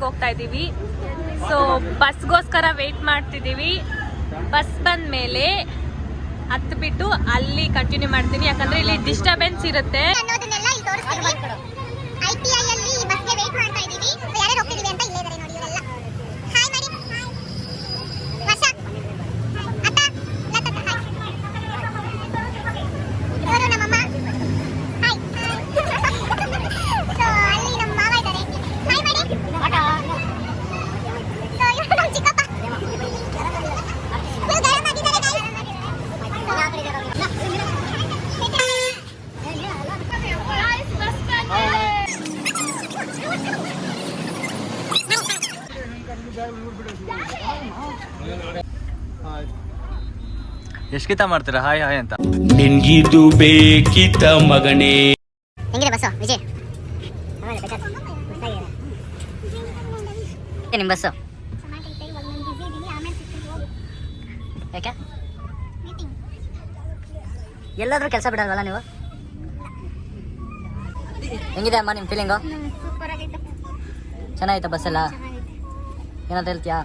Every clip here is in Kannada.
ಮನೆಗೆ ಹೋಗ್ತಾ ಇದ್ದೀವಿ. ಸೊ ಬಸ್ಗೋಸ್ಕರ ವೇಟ್ ಮಾಡ್ತಿದ್ದೀವಿ. ಬಸ್ ಬಂದ ಮೇಲೆ ಹತ್ತು ಬಿಟ್ಟು ಅಲ್ಲಿ ಕಂಟಿನ್ಯೂ ಮಾಡ್ತೀನಿ, ಯಾಕಂದ್ರೆ ಇಲ್ಲಿ ಡಿಸ್ಟರ್ಬೆನ್ಸ್ ಇರುತ್ತೆ. ಎಷ್ಟ್ ಮಾಡ್ತೀರಾ ಹಾಯ್ ಹಾಯ್ ಅಂತ? ನಿನ್ಗಿದು ಬೇಕಿತ್ತ ಮಗನೇ? ಹೆಂಗಿದೆ ಬಸ್ಸು ವಿಜಯ್? ನಿಮ್ಮ ಬಸ್ಸು ಯಾಕೆ ಎಲ್ಲಾದ್ರೂ ಕೆಲಸ ಬಿಡಲ್ವಲ್ಲ ನೀವು? ಹೆಂಗಿದೆ ಅಮ್ಮ ನಿಮ್ಮ ಫೀಲಿಂಗು? ಚೆನ್ನಾಗಿತ್ತ ಬಸ್ಸೆಲ್ಲ? ಏನಂತ ಹೇಳ್ತೀಯಾ?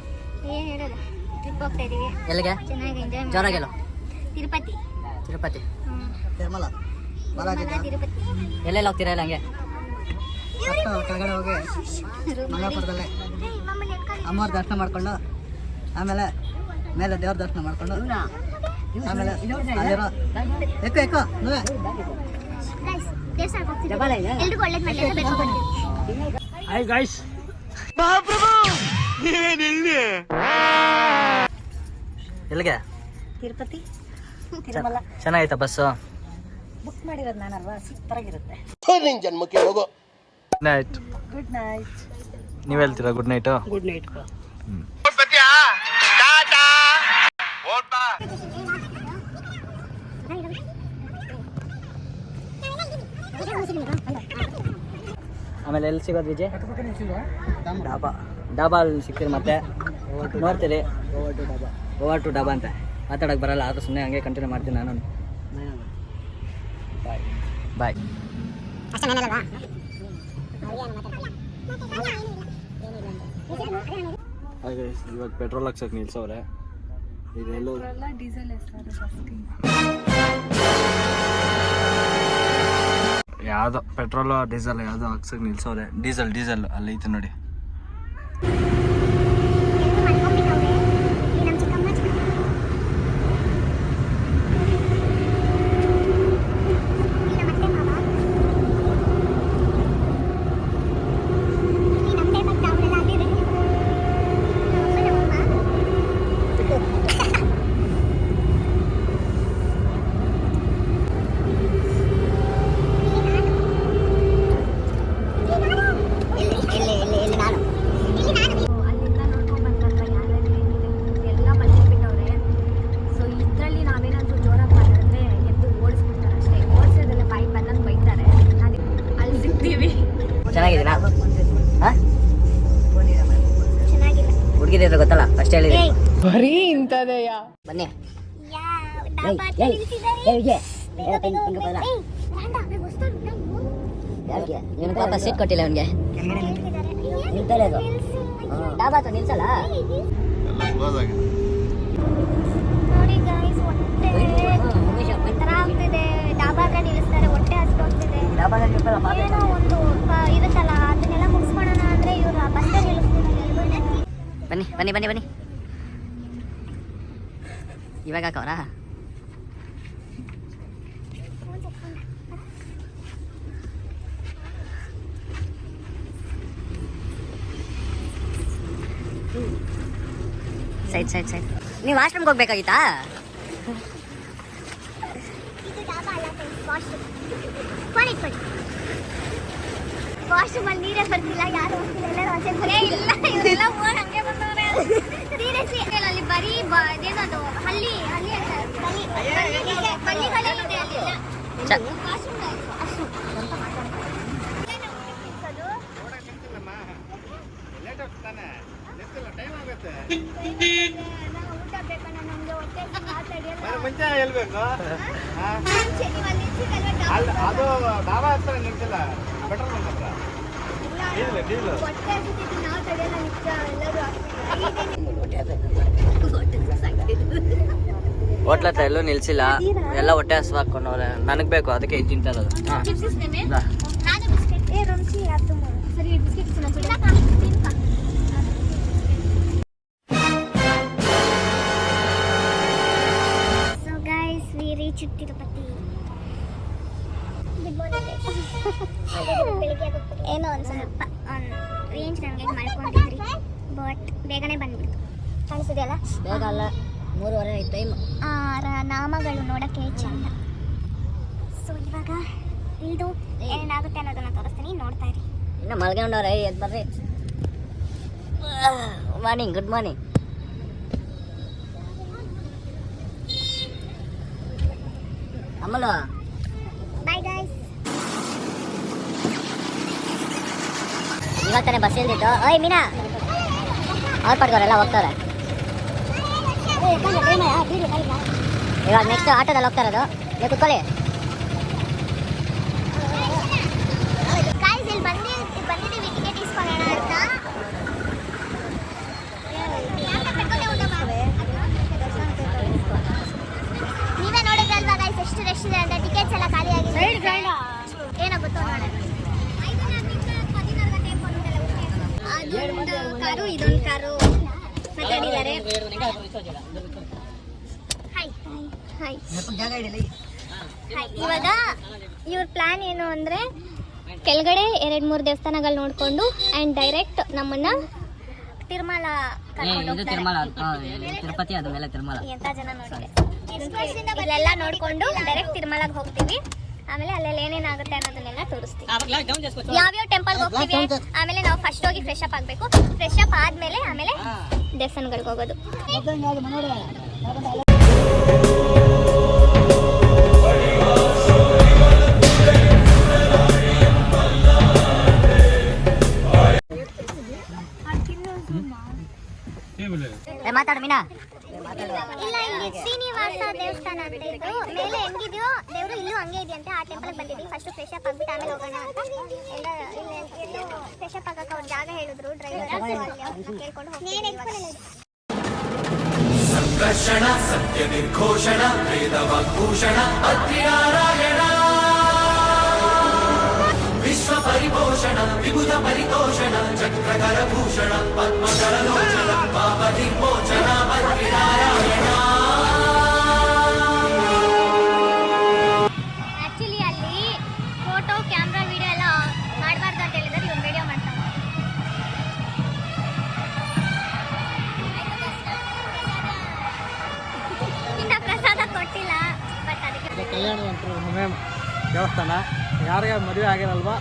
ಎಲ್ಲಿಗೆ? ಜೋರಾಗೆಲ್ಲ ತಿರುಪತಿ ತಿರುಮಲ ಎಲ್ಲೆಲ್ಲ ಹೋಗ್ತೀರಾ? ಇಲ್ಲ ಹಂಗೆ ಕೆಳಗಡೆ ಹೋಗಿ ಮಲ್ಲಾಪುರದಲ್ಲೇ ಅಮ್ಮವ್ರ ದರ್ಶನ ಮಾಡ್ಕೊಂಡು ಆಮೇಲೆ ಮೇಲೆ ದೇವ್ರ ದರ್ಶನ ಮಾಡ್ಕೊಂಡು ಆಮೇಲೆ ಎಕ್ಕೋ ಹಾಯ್ ಗಾಯ್ಸ್. ಎಲ್ಲಿಗೆ? ತಿರುಪತಿ ಚೆನ್ನಾಗಿತ್ತ ಬಸ್ಸು? ಬುಕ್ ಮಾಡಿರೋದು ನಾನಲ್ವಾ, ಸೂಪರ್ ಆಗಿರುತ್ತೆ. ಜನ್ಮಕ್ಕೆ ಹೋಗೋ. ನೈಟ್. Good night. ನೀವ್ ಹೇಳ್ತೀರಾ ಗುಡ್ ನೈಟ್? Good night. ಆಮೇಲೆ ಎಲ್ಲಿ ಸಿಗೋದು ವಿಜಯ್? ಡಾಬಾ ಅಲ್ಲಿ ಸಿಗ್ತೀರಿ. ಮತ್ತೆ ನೋಡ್ತೀರಿ ಓವರ್ ಟು ಡಾಬಾ ಅಂತ ಮಾತಾಡೋಕೆ ಬರಲ್ಲ, ಆದರೂ ಸುಮ್ಮನೆ ಹಂಗೆ ಕಂಟಿನ್ಯೂ ಮಾಡ್ತೀನಿ ನಾನು. ಬಾಯ್ ಬಾಯ್. ಇವಾಗ ಪೆಟ್ರೋಲ್ ಹಾಕ್ಸಕ್ಕೆ ನಿಲ್ಸವ್ರೆ. ಇದೆಲ್ಲೋ ಡೀಸೆಲ್ ಯಾವುದೋ ಪೆಟ್ರೋಲು ಡೀಸೆಲ್ ಯಾವುದೋ ಹಾಕ್ಸಕ್ಕೆ ನಿಲ್ಸವ್ರೆ. ಡೀಸೆಲ್ ಅಲ್ಲಿ ಐತೆ ನೋಡಿ. ಚೆನ್ನಾಗಿದ್ದೀನಾ? ಹುಡುಗಿದ ಗೊತ್ತಲ್ಲ, ಅಷ್ಟೇ ಹೇಳಿದೆ. ಬರೀ ಇಂಥದೆಯ. ಬನ್ನಿ ಇವನು ಪಾಪ ಸೀಟ್ ಕೊಟ್ಟಿಲ್ಲ ಅವನಿಗೆ. ನಿಲ್ತಾರೆ ಅದು ಡಾಬಾ ಹತ್ರ ನಿಲ್ಸಲ್ಲ. ನೋಡಿ ಗೈಸ್, ಹೊಟ್ಟೆ ಒಂಥರ ಆಗ್ತಿದೆ. ಡಾಬಾ ಹತ್ರ ನಿಲ್ಲಿಸ್ತಾರೆ, ಹೊಟ್ಟೆ ಹಸ್ಕೊಗ್ತಿದೆ. ಏನೋ ಒಂದು ಇರುತ್ತಲ್ಲ, ಅದನ್ನೆಲ್ಲ ಮುಗಿಸ್ಕೊಳ್ಳೋಣ ಅಂದ್ರೆ ಇವರು ಬಸ್ಸೇ ನಿಲ್ಲಿಸ್ತಿದ್ದಾರೆ. ಬನ್ನಿ ಬನ್ನಿ ಬನ್ನಿ ಬನ್ನಿ. ಇವಾಗ ಹಾಕವ್ರ? Side side side. ನೀವು ವಾಶ್ರೂಮ್ಗೆ ಹೋಗ್ಬೇಕಾಗಿತ್ತಾ? ಇದು ಡಾಬಾ ಅಲ್ಲ, ವಾಶ್ರೂಮ್. ಫೋನ್ ಇಟ್ಕೊಳ್ಳಿ. ವಾಶ್ರೂಮ್ ಅಲ್ಲಿ ನೀರೇ ಬರ್ತಿಲ್ಲ, ಯಾರು ಹೋಗ್ತಿಲ್ಲ, ಎಲ್ಲರೂ ಆಚೆ ಇಲ್ಲ. ಇವರೆಲ್ಲ ಓಡ್ ಹಂಗೆ ಬಂದವ್ರೆ. ಸೀರಿಯಸ್ಲಿ ಅಲ್ಲಿ ಬರೀ ಅದೇನದು ಹಳ್ಳಿ ಬಳ್ಳಿಗಳೇ ಇದೆ ಅಲ್ಲೆಲ್ಲ. ವಾಶ್ರೂಮ್ ಅಷ್ಟು ಊಟ ಬೇಕಣ್ಣ ನಮ್ಗೆ, ಹೊಟ್ಟೆ ಮುಂಚೆ ಹೇಳ್ಬೇಕು. ಅದು ಡಾಬಾ ಹತ್ರ ನಿಲ್ಸಿಲ್ಲ, ಪೆಟ್ರೋಲ್ ಬಂಕ್ ಹತ್ರ. ಹೊಟ್ಟೆ ಹಸಿತಿದ್ದು ನಾವು ತಡೆಯಲ್ಲ ನಿಜ ಎಲ್ಲರೂ ಹೋಟ್ಲ ಹತ್ರ ಎಲ್ಲೂ ನಿಲ್ಸಿಲ್ಲ, ಎಲ್ಲ ಹೊಟ್ಟೆ ಹಸಿವು ಹಾಕೊಂಡವ್ರೆ. ನನಗೆ ಬೇಕು, ಅದಕ್ಕೆ ಇದು ತಿಂತಾ ಇರೋದು. ಚಿಪ್ಸ್ ಇಸ್ತಾನೆ ನಾನು ಬಿಸ್ಕೆಟ್ ರಂಸಿ ಅದು ಸರಿ ಬಿಸ್ಕೆಟ್ ತಿನ್ನಕ so guys V reach Tirupati. ಏನೋ ಒಂದು ಸ್ವಲ್ಪ ರೇಂಜ್ ನನಗೆ ಮಾಡ್ಕೊಂಡಿದ್ರಿ ಬಟ್ ಬೇಗನೆ ಬಂದ್ಬಿಡ್ತು. ಕಾಣಿಸಿದೆಯಲ್ಲ? ಬೇಗ ಅಲ್ಲ, 3:30 ಐದು ಟೈಮ್. ನಾಮಗಳು ನೋಡೋಕ್ಕೆ ಚಂದ. ಸೊ ಇವಾಗ ಇದು ಏನಾಗುತ್ತೆ ಅನ್ನೋದನ್ನ ತೋರಿಸ್ತೀನಿ, ನೋಡ್ತಾ ಇರಿ. ಇನ್ನು ಮಲ್ಕೊಂಡವ್ರೆ, ಎದ್ದು ಬರ್ರಿ. Morning, good morning. Ammalu bye guys. ಇವಾಗ ತಾನೇ ಬಸ್ ಇಲ್ದಿತ್ತು. ಓಯ್ ಮೀನಾ, ಅವ್ರು ಪಡ್ಕೋರೆಲ್ಲ ಹೋಗ್ತಾರೆ. ಇವಾಗ ನೆಕ್ಸ್ಟ್ ಆಟೋದಲ್ಲಿ ಹೋಗ್ತಾ ಇರೋದು. ನೀವು ಕುತ್ಕೊಳ್ಳಿ. ಗೈಸ್ ಇಲ್ಲಿ ಬಂದಿದ್ದೀವಿ ಟಿಕೆಟ್ ಇಸ್ಕೊಳ್ಳೋಣ ಅಂತ. ನೀವೇ ನೋಡಿದ್ರಲ್ವಾ ಗೈಸ್ ಎಷ್ಟು ರಶ್ ಇದೆ ಅಂತ. ಟಿಕೆಟ್ಸ್ ಎಲ್ಲ ಖಾಲಿ ಆಗಿದೆ. ಏನೋ ಗೊತ್ತು ನೋಡೋಣ. ಅದೊಂದು ಕಾರು, ಇದೊಂದು ಕಾರು ಮಾತಾಡಿದ್ದಾರೆ. Hi hi. ಇವಾಗ ಇವ್ರ ಪ್ಲಾನ್ ಏನು ಅಂದರೆ ಕೆಳಗಡೆ 2-3 ದೇವಸ್ಥಾನಗಳು ನೋಡಿಕೊಂಡು ಆ್ಯಂಡ್ ಡೈರೆಕ್ಟ್ ನಮ್ಮನ್ನ ತಿರುಮಲ ಕರ್ಕೊಂಡು ಹೋಗ್ತಾರೆ. ತಿರುಪತಿ ಅದ ಮೇಲೆ ತಿರುಮಲ. ಎಂಥ ಜನ ನೋಡಿದೆ. ಇಲ್ಲೆಲ್ಲ ನೋಡಿಕೊಂಡು ಡೈರೆಕ್ಟ್ ತಿರುಮಲಗೆ ಹೋಗ್ತೀವಿ. ಆಮೇಲೆ ಅಲ್ಲೆಲ್ಲ ಏನೇನಾಗುತ್ತೆ ಅನ್ನೋದನ್ನೆಲ್ಲ ತೋರಿಸ್ತೀವಿ. ಯಾವ್ಯಾವ ಟೆಂಪಲ್ಗೆ ಹೋಗ್ತೀವಿ. ಆಮೇಲೆ ನಾವು ಫಸ್ಟ್ ಹೋಗಿ ಫ್ರೆಶ್ ಅಪ್ ಆಗಬೇಕು. ಫ್ರೆಶ್ ಅಪ್ ಆದಮೇಲೆ ಆಮೇಲೆ ದೇವಸ್ಥಾನಗಳಿಗೆ ಹೋಗೋದು. ಮಾತಾಡ ಮೀನಾ. ಇಲ್ಲ, ಇಲ್ಲಿ ಶ್ರೀನಿವಾಸ ದೇವಸ್ಥಾನ ಅಂತ ಇದ್ದು ಮೇಲೆ ಹೆಂಗಿದೆಯೋ ದೇವರು ಇಲ್ಲೂ ಹಂಗೆ ಇದೆಯಂತೆ. ಆ ಟೆಂಪಲ್ಗೆ ಬಂದಿದ್ದೀವಿ. ಫಸ್ಟ್ ಫ್ರೆಶ್ ಅಪ್ ಆಗ್ಬಿಟ್ಟು ಆಮೇಲೆ ಹೋಗೋಣ ಅಂತ. ಎಲ್ಲ ಇಲ್ಲಿ ಫ್ರೆಶ್ ಅಪ್ ಆಗಕ್ಕೆ ಅವ್ರು ಜಾಗ ಹೇಳಿದ್ರು ಡ್ರೈವರ್. ಕೇಳ್ಕೊಂಡು ಹೋಗ್ತೀವಿ. ಸಂಕರ್ಷಣ ಸತ್ಯ ನಿರ್ಘೋಷಣ ವೇದವಾಗ್ಭೂಷಣ ಅತ್ರಿನಾರಾಯಣ ವಿಶ್ವ ಪರಿಭೂಷಣ ವಿಬುಧ ಪರಿತೋಷಣ ಚಕ್ರಕರ ಭೂಷಣ ಪದ್ಮಕರ ಲೋಚನ ಪಾಪ ನಿರ್ಮೋಚನ ಅತ್ರಿನಾರಾಯಣ. ಆಕ್ಚುಲಿ ಅಲ್ಲಿ ಫೋಟೋ ಕ್ಯಾಮ್ರಾ ವಿಡಿಯೋ ಎಲ್ಲ ಮಾಡಬಾರ್ದು ಅಂತ ಹೇಳಿದ್ರೆ ಇವ್ರು ವಿಡಿಯೋ ಮಾಡ್ತಾರೆ. ಇನ್ನು ಪ್ರಸಾದ ಕೊಟ್ಟಿಲ್ಲ ಬಟ್ ಅದಕ್ಕೆ ಕಲ್ಯಾಣವಂತರು ದೇವಸ್ಥಾನ. ಯಾರಿಗೆ ಮದುವೆ ಆಗಿರಲ್ವಾ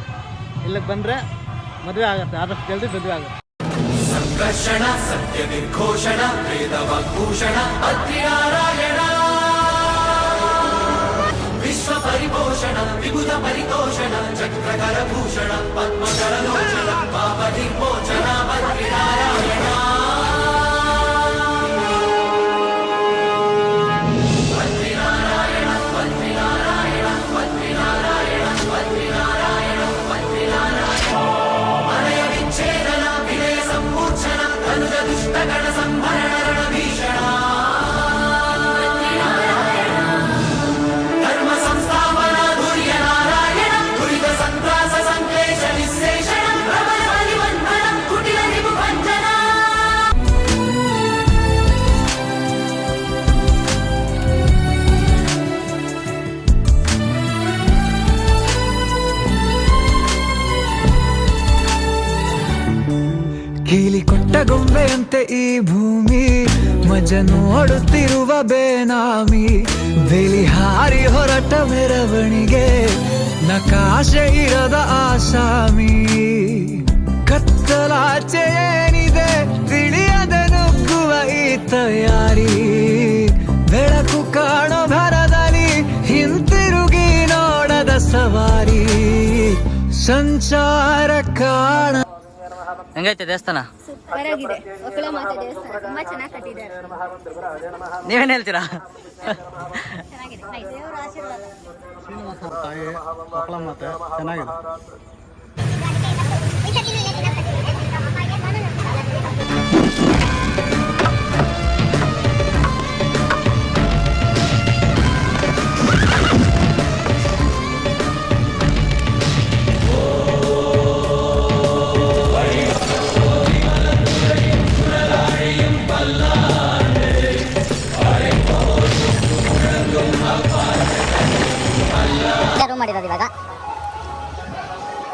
ಇಲ್ಲಿಗೆ ಬಂದರೆ ಮದುವೆ ಆಗುತ್ತೆ, ಆದಷ್ಟು ಜಲ್ದಿ ಮದುವೆ ಆಗುತ್ತೆ. ಸಂಕರ್ಷಣ ಸತ್ಯ ನಿರ್ಘೋಷಣ ವೇದವಾಗ್ಭೂಷಣ ಅತ್ರಿನಾರಾಯಣ ವಿಶ್ವ ಪರಿಭೂಷಣ ವಿಬುಧ ಪರಿತೋಷಣ ಚಕ್ರಕರ ಭೂಷಣ ಪದ್ಮಕರ ಲೋಚನ ಪಾಪ ನಿರ್ಮೋಚನ ಅತ್ರಿನಾರಾಯಣ. ಧರ್ಮ ಸಂಸ್ಥಾಪನಾ ಧುರ್ಯ ನಾರಾಯಣ ದುರಿತ ಸಂತ್ರಾಸ ಸಂಕ್ಲೇಶ ನಿಸ್ಸೇಷಣ ಪ್ರಬಲ ಬಲಿವಂತನ ಕುಟಿಲ ನಿಬು ಭಂಜನ. ಕೀಲಿ ಕೊಟ್ಟ ಗೊಂಬೆಯಂತೆ ಈ ಭೂಮಿ ಮಜ ನೋಡುತ್ತಿರುವ ಬೇನಾಮಿ. ಬೇಲಿ ಹಾರಿ ಹೊರಟ ಮೆರವಣಿಗೆ ನಕಾಶೆ ಇರದ ಆಸಾಮಿ. ಕತ್ತಲಾಚೆ ಏನಿದೆ ತಿಳಿಯದೆ ನುಗ್ಗುವ ಈ ತಯಾರಿ. ಬೆಳಕು ಕಾಣೋ ಭರದಲ್ಲಿ ಹಿಂತಿರುಗಿ ನೋಡದ ಸವಾರಿ. ಸಂಚಾರ ಕಾಣ. ಹೆಂಗೈತೆ ದೇವಸ್ಥಾನ? ಸೂಪರ್ ಆಗಿದೆ. ಒಕ್ಕಲ ಮಾತೆ ದೇವಸ್ಥಾನ ತುಂಬಾ ಚೆನ್ನಾಗಿ ಕಟ್ಟಿದ್ದಾರೆ. ನೀವೇನು ಹೇಳ್ತೀರಾ? ಚೆನ್ನಾಗಿದೆ. ದೇವರ ಆಶೀರ್ವಾದ. ಶ್ರೀನಿವಾಸ ತಾಯಿ ಮಕ್ಕಳ ಮಾತೆ ಚೆನ್ನಾಗಿದೆ.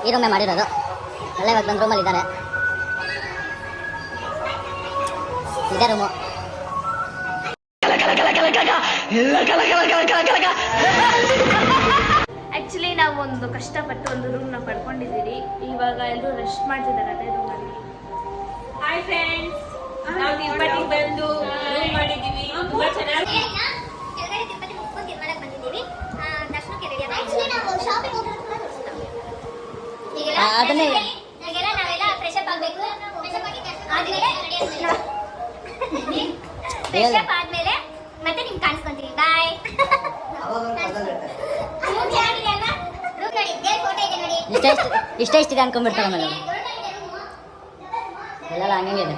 ಈ ರೂಮೇ ಮಾಡಿರೋದು. ಎಲ್ಲ ಇವಾಗ ಬಂದು ರೂಮಲ್ಲಿ ಇದ್ದಾರೆ. ಇದೇ ರೂಮು. ಆ್ಯಕ್ಚುಲಿ ನಾವು ಒಂದು ಕಷ್ಟಪಟ್ಟು ಒಂದು ರೂಮ್ನ ಪಡ್ಕೊಂಡಿದ್ದೀರಿ. ಇವಾಗ ಎಲ್ಲರೂ ರೆಸ್ಟ್ ಮಾಡ್ತಿದ್ದಾರೆ ಅದೇ ರೂಮಲ್ಲಿ. ಹಾಯ್ ಫ್ರೆಂಡ್ಸ್, ನಾವು ತಿರುಪತಿಗೆ ಬಂದು ರೂಮ್ ಮಾಡಿದ್ದೀವಿ. ತುಂಬಾ ಚೆನ್ನಾಗಿ ಅದನ್ನೇ ಫ್ರೆಶಪ್ ಆದ್ಮೇಲೆ ಮತ್ತೆ ನಿಮ್ಗೆ ಕಾಣಿಸ್ಕೊಂತೀವಿ. ಬಾಯ್. ಇಷ್ಟೇ ಅನ್ಕೊಂಡ್ಬಿಡ್ತಾರೆ ಆಮೇಲೆ ಎಲ್ಲ ಹಂಗೆ ಇದೆ.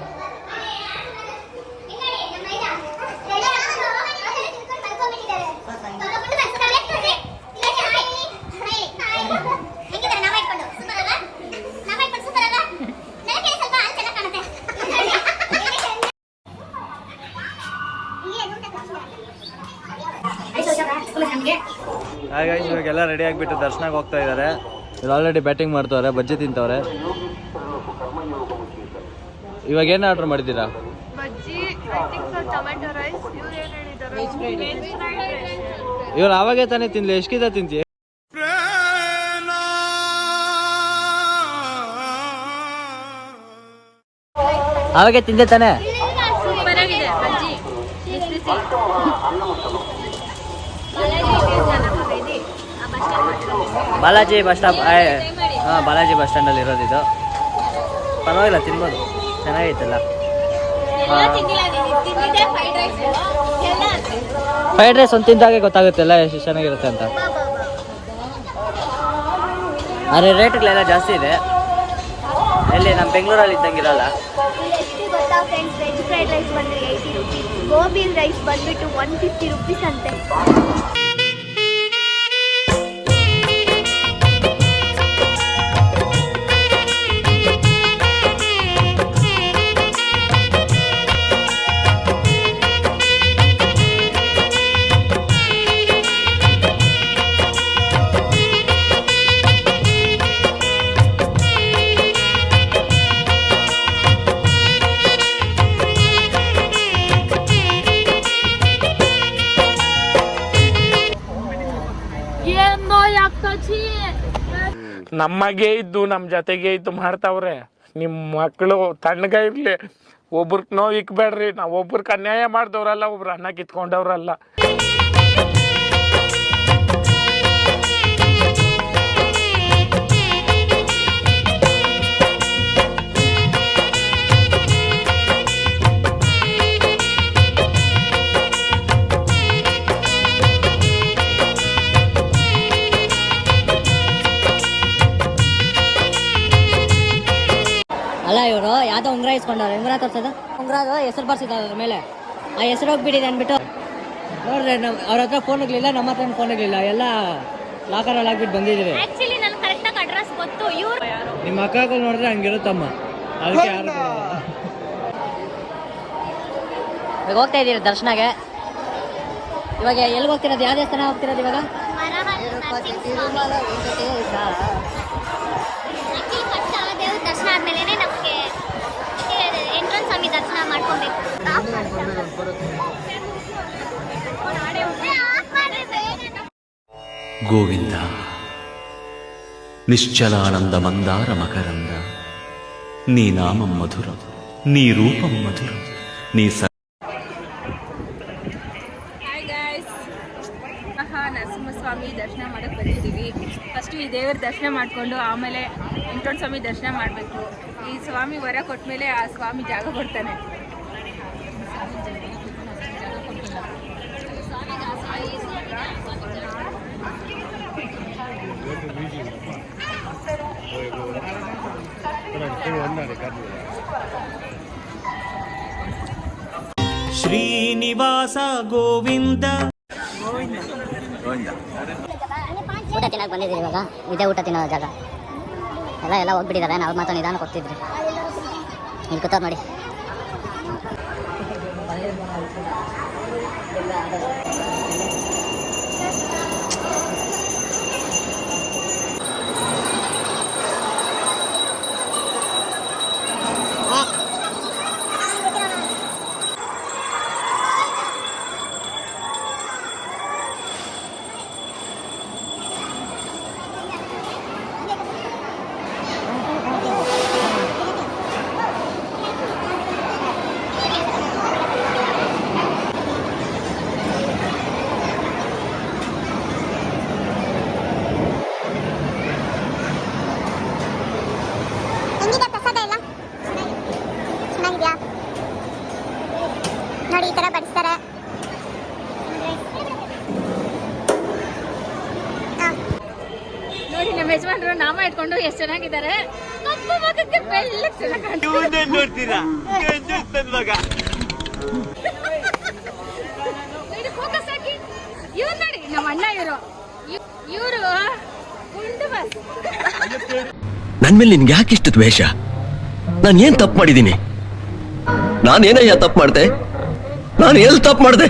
ಹಾಗಾಗಿ ಇವಾಗೆಲ್ಲ ರೆಡಿ ಆಗಿಬಿಟ್ಟು ದರ್ಶನಕ್ಕೆ ಹೋಗ್ತಾ ಇದ್ದಾರೆ. ಇವ್ರು ಆಲ್ರೆಡಿ ಬ್ಯಾಟಿಂಗ್ ಮಾಡ್ತವ್ರೆ, ಬಜ್ಜಿ ತಿಂತವ್ರೆ. ಇವಾಗ ಏನು ಆರ್ಡ್ರ್ ಮಾಡಿದ್ದೀರಾ? ಇವ್ರು ಆವಾಗೇ ತಾನೇ ತಿನ್ಲಿ, ಎಷ್ಟಿದ ತಿಂತಿ? ಅವಾಗೆ ತಿಂದೆ ತಾನೆ. ಸೂಪರ್ ಆಗಿದೆ ಬಜ್ಜಿ. Balaji bus stop. ಹಾಂ, ಬಾಲಾಜಿ ಬಸ್ ಸ್ಟ್ಯಾಂಡಲ್ಲಿ ಇರೋದು ಇದು. ಪರವಾಗಿಲ್ಲ, ತಿನ್ಬೋದು, ಚೆನ್ನಾಗೈತಲ್ಲ. ಫ್ರೈಡ್ ರೈಸ್ ಒಂದು ತಿಂದಾಗೆ ಗೊತ್ತಾಗುತ್ತಲ್ಲ ಎಷ್ಟು ಚೆನ್ನಾಗಿರುತ್ತೆ ಅಂತ. ಆದರೆ ರೇಟ್ಗಳೆಲ್ಲ ಜಾಸ್ತಿ ಇದೆ. ಎಲ್ಲಿ ನಮ್ಮ ಬೆಂಗಳೂರಲ್ಲಿ ಇದ್ದಂಗಿರಲ್ಲ. ಗೊತ್ತಾ ಫ್ರೆಂಡ್ಸ್, ವೆಜ್ ಫ್ರೈಡ್ ರೈಸ್ ಬಂದರೆ 80 ರುಪೀಸ್, ಗೋಬಿ ರೈಸ್ ಬಂದ್ಬಿಟ್ಟು 150 ರುಪೀಸ್ ಅಂತೆ. ನಮಗೆ ಇದ್ದು ನಮ್ಮ ಜೊತೆಗೆ ಇದ್ದು ಮಾಡ್ತಾವ್ರೆ. ನಿಮ್ಮ ಮಕ್ಕಳು ತಣ್ಣಗ ಇರ್ಲಿ, ಒಬ್ರಿಗೆ ನೋವು ಇಕ್ಬೇಡ್ರಿ. ನಾವು ಒಬ್ರಿಗೆ ಅನ್ಯಾಯ ಮಾಡ್ದವ್ರಲ್ಲ, ಒಬ್ರು ಅನ್ನ ಕಿತ್ಕೊಂಡವ್ರಲ್ಲ. ಅಲ್ಲ ಇವರು ಯಾವುದೋ ಉಂಗ್ರ ಇಸ್ಕೊಂಡವ್ರೆ. ಉಂಗ್ರ ತೋರ್ಸೋದು, ಉಂಗ್ರದು ಹೆಸರು ಬರ್ಸಿದ್ದಾರೆ ಅದ್ರ ಮೇಲೆ. ಆ ಹೆಸರು ಹೋಗ್ಬಿಟ್ಟಿದೆ ಅಂದ್ಬಿಟ್ಟು ನೋಡ್ರಿ, ಅವ್ರ ಹತ್ರ ಫೋನ್ ಇರಲಿಲ್ಲ, ನಮ್ಮ ಹತ್ರ ಫೋನ್ ಇರಲಿಲ್ಲ, ಎಲ್ಲ ಲಾಕರಲ್ಲಿ ಹಾಕ್ಬಿಟ್ಟು ಬಂದಿದ್ದೀವಿ. ಆಕ್ಚುಲಿ ನನಗೆ ಕರೆಕ್ಟಾಗಿ ಅಡ್ರೆಸ್ ಗೊತ್ತು. ಇವ್ರು ನಿಮ್ಮ ಅಕ್ಕಗಳು ನೋಡಿದ್ರೆ ಹಂಗಿರುತ್ತಮ್ಮ, ಅದಕ್ಕೆ ಯಾರು ಇವಾಗ ಹೋಗ್ತಾ ಇದ್ದೀರಿ ದರ್ಶನಗೆ. ಇವಾಗ ಎಲ್ಲಿಗೆ ಹೋಗ್ತಿರೋದು? ಯಾವ ದೇವಸ್ಥಾನ ಹೋಗ್ತಿರೋದು ಇವಾಗ? ದರ್ಶನ ಆದ್ಮೇಲೆ ನಮಗೆ ಎಂಟ್ರನ್ಸ್ ಸ್ವಾಮಿ ದರ್ಶನ ಮಾಡ್ಕೊಬೇಕು. ಗೋವಿಂದ ನಿಶ್ಚಲಾನಂದ ಮಂದಾರ ಮಕರಂದ, ನೀ ನಾಮಂ ಮಧುರಂ, ನೀ ರೂಪಂ ಮಧುರಂ, ನೀ ಹಾಯ್ ಗಾಯ್ಸ್, ನರಸಿಂಹಸ್ವಾಮಿ ದರ್ಶನ ಮಾಡಕ್ಕೆ ಬಂದಿದ್ದೀವಿ. ಫಸ್ಟು ಈ ದೇವರ ದರ್ಶನ ಮಾಡಿಕೊಂಡು ಆಮೇಲೆ ವೆಂಕಟೇಶ್ವರ ಸ್ವಾಮಿ ದರ್ಶನ ಮಾಡಬೇಕು. ಈ ಸ್ವಾಮಿ ವರ ಕೊಟ್ಟ ಮೇಲೆ ಆ ಸ್ವಾಮಿ ಜಾಗ ಕೊಡ್ತಾನೆ. ಶ್ರೀನಿವಾಸ ಗೋವಿಂದ. ಊಟ ತಿನ್ನಕ್ಕೆ ಬಂದಿದ್ದೀರಿ ಇವಾಗ. ಇದೇ ಊಟ ತಿನ್ನೋ ಜಾಗ. ಎಲ್ಲ ಹೋಗ್ಬಿಟ್ಟಿದ್ದಾರೆ. ನಾವು ಮಾತ್ರ ನಿಧಾನಕ್ಕೆ ಹೋಗ್ತಿದ್ರಿ. ಇಲ್ಲಿ ಕೂತವ್ರು ನೋಡಿ. ನೋಡಿ ನಮ್ಮ ಯಜಮಾನ್ರು ನಾಮ ಇಟ್ಕೊಂಡು ಎಷ್ಟು ಚೆನ್ನಾಗಿದ್ದಾರೆ. ಕಪ್ಪು ಮಗಕ್ಕೆ ಬೆಳ್ಳ ನೋಡ್ತೀರಾ ಫೋಕಸ್ ಹಾಕಿ. ಇವ್ರು ನೋಡಿ ನಮ್ಮ ಅಣ್ಣ, ಇವರು ಗುಂಡು ಬಸ್. ನನ್ ಮೇಲೆ ನಿನ್ಗೆ ಯಾಕೆ ಇಷ್ಟು ದ್ವೇಷ? ನಾನು ಏನ್ ತಪ್ಪು ಮಾಡಿದ್ದೀನಿ? ನಾನೇನಯ್ಯ ತಪ್ಪು ಮಾಡ್ದೆ? ನಾನು ಎಲ್ಲಿ ತಪ್ಪು ಮಾಡ್ದೆ?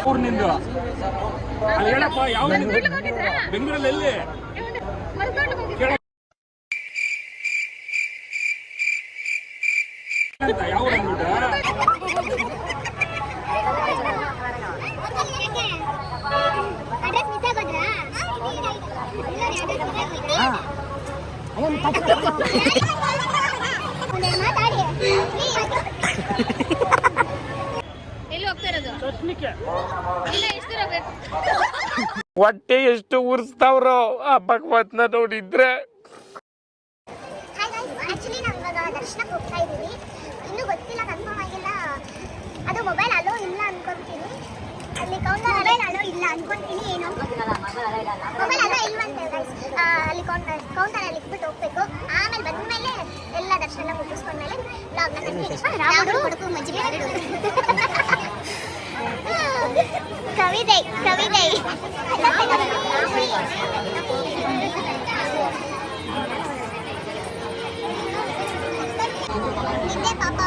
ಊರ್ನಿಂದ ಹೇಳಪ್ಪ, ಯಾವ ಬೆಂಗಳೂರಲ್ಲಿ ಎಲ್ಲಿ ಯಾವ ಎಲ್ಲಿ ಹೋಗ್ತಾ ಇರೋದು? ಹೊಟ್ಟೆ ಎಷ್ಟು ಉರ್ಸ್ತಾವ್ರೋ ಆ ಭಗವತ್ನ ನೋಡಿದ್ರೆ. ಆಕ್ಚುಲಿ ನಾವು ಇವಾಗ ದರ್ಶನಕ್ಕೆ ಹೋಗ್ತಾ ಇದ್ದೀವಿ. ಇನ್ನೂ ಗೊತ್ತಿಲ್ಲ, ಕನ್ಫರ್ಮ್ ಆಗಿಲ್ಲ. ಅದು ಮೊಬೈಲ್ ಅಲೋ ಇಲ್ಲ ಅನ್ಕೊಂತೀನಿ. ಅಲ್ಲಿ ಕೌಂಟರ್ ಮೊಬೈಲ್ ಅಲೋ ಇಲ್ಲ ಅನ್ಕೊಂತೀನಿ. ಏನು ಮೊಬೈಲ್ ಅಲೋ ಇಲ್ವಂತೆ ಗೈಸ್. ಅಲ್ಲಿ ಕೌಂಟರಲ್ಲಿ ಇಟ್ಬಿಟ್ಟು ಹೋಗ್ಬೇಕು. ಆಮೇಲೆ ಬಂದ್ಮೇಲೆ ಎಲ್ಲ ದರ್ಶನ ಮುಗಿಸ್ಕೊಂಡ್ಮೇಲೆ ಬ್ಲಾಗ್ನ ಕಂಟಿನ್ಯೂ. ಕೊಡಕು ಮಜ್ಜಿಗೆ ಎರಡು. ಕವಿತೆ ಕವಿತೆ ಪಾಪ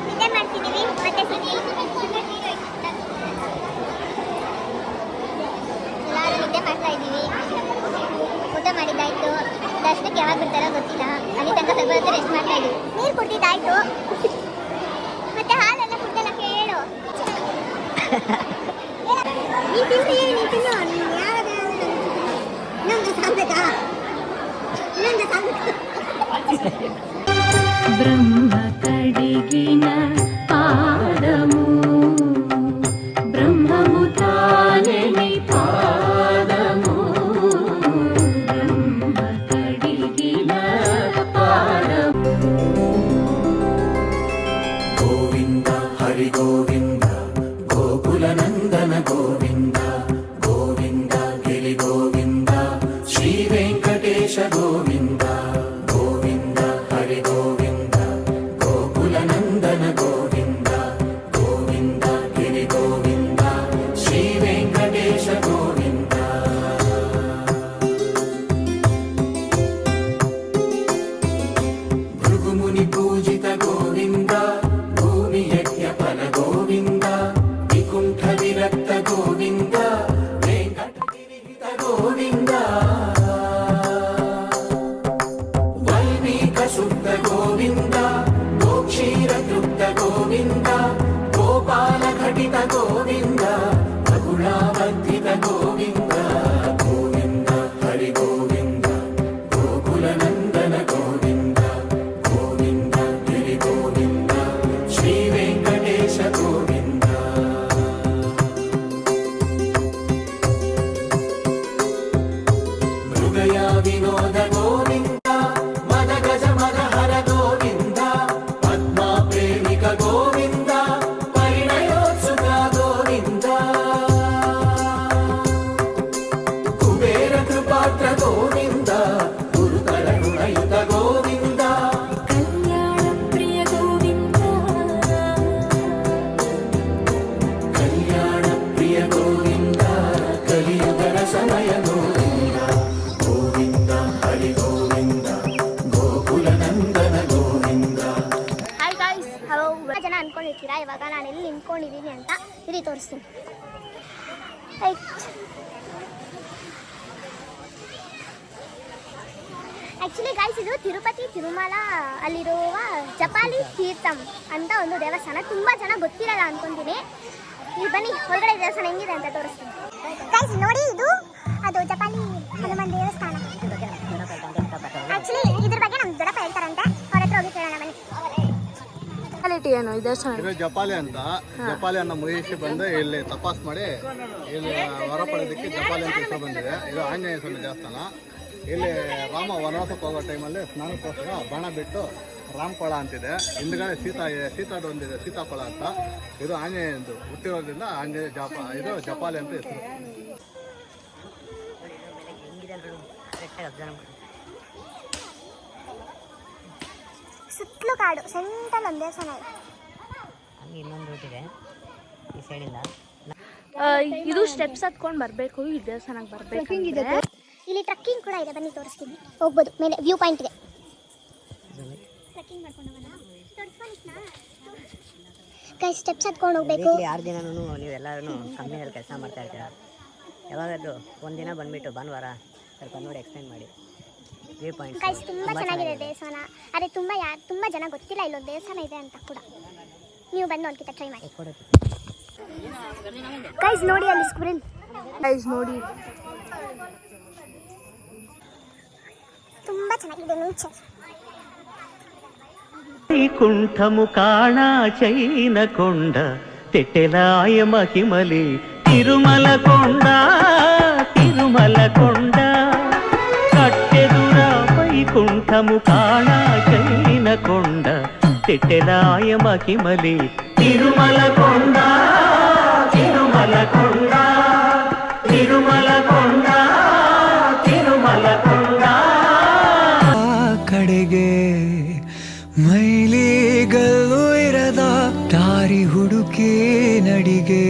ನಿದ್ದೆ ಮಾಡ್ತಿದ್ದೀವಿ. ಮತ್ತೆ ಎಲ್ಲರೂ ನಿದ್ದೆ ಮಾಡ್ತಾ ಇದ್ದೀವಿ. ಊಟ ಮಾಡಿದ್ದಾಯ್ತು. ದರ್ಶನಕ್ಕೆ ಯಾವಾಗ ಬಿಡ್ತಾರೋ ಗೊತ್ತಿಲ್ಲ. ಅಲ್ಲಿ ತನಕ ಸ್ವಲ್ಪ ಹೊತ್ತು ರೆಸ್ಟ್ ಮಾಡ್ತಾ ಇದ್ದೀವಿ. ನೀರು ಕುಟ್ಟಿದ್ದಾಯ್ತು. ಮತ್ತೆ ಹಾಲೆಲ್ಲ ಕುಟ್ಟೆಲ್ಲ ಕೇಳು. ನೀ ತಿನ್ನು ಇನ್ನೊಂದು ಸಾಂಬೇಕಾ? ಬ್ರಹ್ಮ ಕಡಿಗಿನ ಪಾದಮು ಬ್ರಹ್ಮಮು ತಾನೆ ಪಾದಮು ಬ್ರಹ್ಮ ಕಡಿಗಿನ ಪಾದಮು. ಗೋವಿಂದ ಹರಿ ಗೋವಿಂದ ಗೋಕುಲ ನಂದನ ಗೋವಿಂದ ಗೋವಿಂದ ಗಿರಿ ಗೋವಿಂದ ಶ್ರೀ ವೆಂಕಟೇಶ ಗೋವಿಂದ ಗೋವಿಂದ ಹರಿ ಗೋವಿಂದ ಗೋಕುಲ ನಂದನ ಗೋವಿಂದ ಗೋವಿಂದ ಗಿರಿ ಗೋವಿಂದ ಶ್ರೀ ವೆಂಕಟೇಶ ಗೋವಿಂದ. ಭೃಗುಮುನಿ ಪೂಜಿತ ಗೋವಿಂದ ಭೂಮಿ ಯಜ್ಞ ಫಲ ಗೋವಿಂದ ವಿಕುಂಠ ವಿರಕ್ತ ಗೋವಿಂದ ವೆಂಕಟಗಿರಿಹಿತ ಗೋವಿಂದ ವೈದಿಕ ಶುದ್ಧ ಗೋವಿಂದ ಗೋಕ್ಷೀರ ತೃಪ್ತ ಗೋವಿಂದ ಗೋಪಾಲ ಘಟಿತ ಗೋವಿಂದ ರಘುಳಾವರ್ಧಿತ ಗೋವಿಂದ ಗೋವಿಂದ ಹರಿ ಗೋವಿಂದ ಗೋಕುಲ ನಂದನ ಗೋವಿಂದ ಗೋವಿಂದ ಗಿರಿ ಗೋವಿಂದ ಶ್ರೀ ವೆಂಕಟೇಶ ಗೋವಿಂದ. ಮೃಗಯ ವಿನೋದ ಗೋವಿಂದ ಮದ ಗಜ ಮದ ಹರ ಗೋವಿಂದ ಪದ್ಮ ಪ್ರೇಮಿಕ ಗೋವಿಂದ ಪರಿಣಯೋತ್ಸುಕ ಗೋವಿಂದ ಕುಬೇರ ಕೃಪಾತ್ರ ಗೋವಿಂದ ಗುರುತರ ಗುಣಯುತ ಗೋವಿಂದ ಕಲ್ಯಾಣ ಪ್ರಿಯ ಗೋವಿಂದ ಕಲ್ಯಾಣ ಪ್ರಿಯ ಗೋವಿಂದ ಕಲಿಯುಗದ ಸಮಯ Govinda Govinda Hari Govinda Gokula Nandana Govinda. Hi guys, hello. ಜನ ಅನ್ಕೊಂಡಿರ್ತೀರಾ ಇವಾಗ ನಾನು ಎಲ್ಲಿ ನಿಂತ್ಕೊಂಡಿದ್ದೀನಿ ಅಂತ. ಇರಿ ತೋರಿಸ್ತೀನಿ. ಆ್ಯಕ್ಚುಲಿ ಗಾಯ್ಸ್, ಇದು ತಿರುಪತಿ ತಿರುಮಲ ಅಲ್ಲಿರುವ ಜಪಾಲಿ ತೀರ್ಥಂ ಅಂತ ಒಂದು ದೇವಸ್ಥಾನ. ತುಂಬ ಜನ ಗೊತ್ತಿರಲ್ಲ ಅನ್ಕೊಂತೀನಿ. ಇಲ್ಲಿ ಬನ್ನಿ, ಹೊರಗಡೆ ದೇವಸ್ಥಾನ ಹೆಂಗಿದೆ ಅಂತ ತೋರಿಸ್ತೀನಿ. ಗಾಯ್ಸ್ ನೋಡಿ, ಇದು ಅದು ಜಪಾಲಿ ಹನುಮಾನ್ ದೇವಸ್ಥಾನ. ಆ್ಯಕ್ಚುಲಿ ಇದ್ರ ಬಗ್ಗೆ ನಮ್ಮ ದೊಡ್ಡಪ್ಪ ಹೇಳ್ತಾರಂತೆ. ಸ್ಪೆಷಾಲಿಟಿ ಏನು ಇದೆ ಇದು ಜಪಾಲಿ ಅಂತ. ಜಪಾಲಿ ಅನ್ನೋ ಮಹಿಷಿ ಬಂದು ಇಲ್ಲಿ ತಪಾಸ್ ಮಾಡಿ ಇಲ್ಲಿ ವರ ಪಡೆಯೋದಕ್ಕೆ ಜಪಾಲಿ ಅಂತ ಹೆಸರು ಬಂದಿದೆ. ಇದು ಆಂಜನೇಯ ಸ್ವಾಮಿ ದೇವಸ್ಥಾನ. ಇಲ್ಲಿ ರಾಮ ವನವಾಸಕ್ಕೆ ಹೋಗೋ ಟೈಮಲ್ಲಿ ಸ್ನಾನಕ್ಕೋಸ್ಕರ ಬಾಣ ಬಿಟ್ಟು ರಾಮಕೊಳ ಅಂತಿದೆ. ಹಿಂದ್ಗಡೆ ಸೀತಾದು ಒಂದಿದೆ, ಸೀತಾಫಳ ಅಂತ. ಇದು ಆಂಜನೇಯಂದು ಹುಟ್ಟಿರೋದ್ರಿಂದ ಆಂಜನೇಯ ಇದು ಜಪಾಲಿ ಅಂತ ಹೆಸರು. ಸುತ್ತಲೂ ಕಾಡು, ಸೆಂಟಲ್ ಒಂದು ದೇವಸ್ಥಾನ ಇದೆ. ಇನ್ನೊಂದು ರೂಟ್ ಇದೆ ಈ ಸೈಡಿಂದ. ಇದು ಸ್ಟೆಪ್ಸ್ ಹತ್ಕೊಂಡು ಬರಬೇಕು ಈ ದೇವಸ್ಥಾನಕ್ಕೆ ಬರಬೇಕು. ಇಲ್ಲಿ ಟ್ರಕ್ಕಿಂಗ್ ಕೂಡ ಇದೆ, ಬನ್ನಿ ತೋರಿಸ್ತೀನಿ. ಹೋಗ್ಬೋದು ಮೇಲೆ ವ್ಯೂ ಪಾಯಿಂಟ್ಗೆ. ಟ್ರಕ್ಕಿಂಗ್ ಮಾಡ್ಕೊಂಡು ಕೈ ಸ್ಟೆಪ್ಸ್ ಹತ್ಕೊಂಡು ಹೋಗ್ಬೇಕು. 6 ದಿನನೂ ನೀವೆಲ್ಲರೂ ಕಂಪ್ನಿಯಲ್ಲಿ ಕೆಲಸ ಮಾಡ್ತಾ ಇರ್ತೀರಾ. ಯಾವಾಗಾದ್ರೂ ಒಂದಿನ ಬಂದುಬಿಟ್ಟು ಭಾನುವಾರ ಸ್ವಲ್ಪ ನೋಡಿ ಎಕ್ಸ್ಪ್ಲೈನ್ ಮಾಡಿ ವ್ಯೂ ಪಾಯಿಂಟ್. ಗೈಸ್ ತುಂಬ ಚೆನ್ನಾಗಿದೆ ದೇವಸ್ಥಾನ. ಅದೇ ತುಂಬ ಜನ ಗೊತ್ತಿಲ್ಲ ಇಲ್ಲೊಂದು ದೇವಸ್ಥಾನ ಇದೆ ಅಂತ ಕೂಡ. ನೀವು ಬಂದು ಒಂದ್ಕಿತ ಟ್ರೈ ಮಾಡಿ. ಗೈಸ್ ನೋಡಿ ಅಲ್ಲಿ ಸ್ಕ್ರೀನ್. ಗೈಸ್ ನೋಡಿ ತುಂಬ ಚೆನ್ನಾಗಿದೆ ನೇಚರ್. వైకుంఠము కాణా చైన కొండ తెట్టెలాయ మహిమలి తిరుమల కొండ కట్టెదుర వైకుంఠము కాణా చైన కొండ తెట్టెలాయ మహిమలి తిరుమల కొండ ಕಡೆಗೆ ಮೈಲಿಗಲ್ಲು ಇರದ ದಾರಿ ಹುಡುಕಿ ನಡಿಗೆ.